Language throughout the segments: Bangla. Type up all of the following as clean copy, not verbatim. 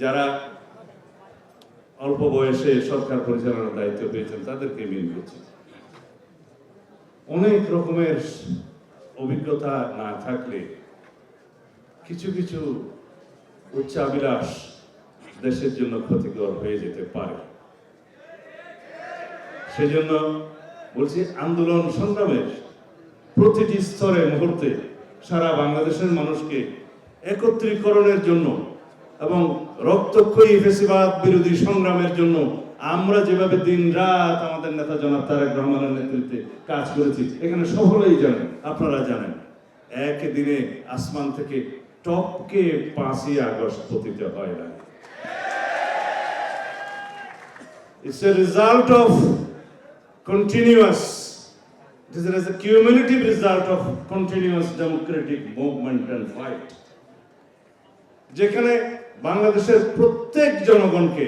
যারা অল্প বয়সে সরকার পরিচালনার দায়িত্ব পেয়েছেন তাদেরকে মিল করছি। অনেক রকমের অভিজ্ঞতা না থাকলে কিছু কিছু উচ্চাভিলাষ দেশের জন্য ক্ষতিকর হয়ে যেতে পারে। সেজন্য বলছি, আন্দোলন সংগ্রামের প্রতিটি স্তরে মুহূর্তে সারা বাংলাদেশের মানুষকে একত্রীকরণের জন্য এবং রক্তক্ষয়ী ফ্যাসিবাদ বিরোধী সংগ্রামের জন্য আমরা যেভাবে দিন রাত আমাদের নেতা জনাব তারেক রহমানের নেতৃত্বে কাজ করেছি, এখানে সকলেই জানেন, আপনারা জানেন, একদিনে আসমান থেকে টপকে 5ই আগস্ট পতিত হয় না। It's a result of continuous, it is a cumulative result of continuous democratic movement and fight. যেখানে বাংলাদেশের প্রত্যেক জনগণকে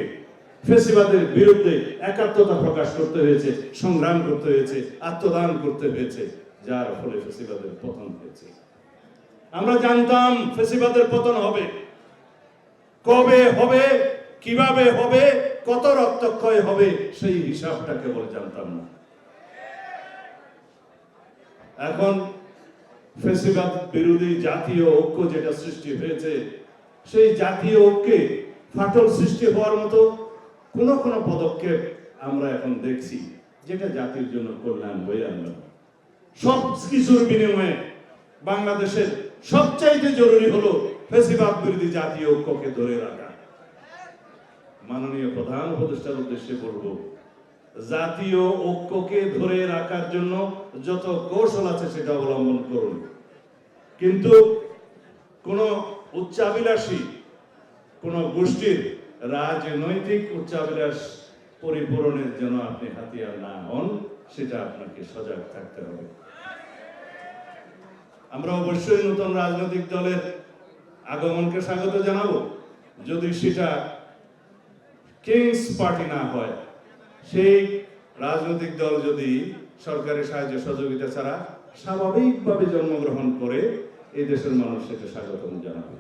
ফ্যাসিবাদের বিরুদ্ধে একাত্মতা প্রকাশ করতে হয়েছে, সংগ্রাম করতে হয়েছে, আত্মদান করতে হয়েছে, যার ফলে ফ্যাসিবাদের পতন হয়েছে। আমরা জানতাম ফ্যাসিবাদের পতন হবে, কবে হবে, কিভাবে হবে, কত রক্তক্ষয় হবে, সেই হিসাবটা কেবল জানতাম না। এখন ফ্যাসিবাদ বিরোধী জাতীয় ঐক্য যেটা সৃষ্টি হয়েছে, সেই জাতীয় ঐক্যে ফাটল সৃষ্টি হওয়ার মতো কোন কোন পদক্ষেপ আমরা এখন দেখছি যেটা জাতির জন্য কল্যাণ বয়ে আনবে। সব কিছুর বিনিময়ে বাংলাদেশের সবচাইতে জরুরি হলো ফ্যাসিবাদ বিরোধী জাতীয় ঐক্যকে ধরে রাখা। মাননীয় প্রধান উপদেষ্টার উদ্দেশ্যে বলবো, জাতীয় ঐক্যকে ধরে রাখার জন্য যত কৌশল আছে সেটা অবলম্বন করুন, কিন্তু কোন উচ্চাভিলাষী কোন গোষ্ঠীর রাজনৈতিক উচ্চাভিলাষ পরিপূরণের জন্য আপনি হাতিয়ার না হন, সেটা আপনাকে সজাগ থাকতে হবে। আমরা অবশ্যই নতুন রাজনৈতিক দলের আগমনকে স্বাগত জানাবো, যদি সেটা কিংস পার্টি না হয়, সেই রাজনৈতিক দল যদি সরকারের সাহায্য সহযোগিতা ছাড়া স্বাভাবিকভাবে জন্মগ্রহণ করে, এই দেশের মানুষ সেটা স্বাগত জানাবে।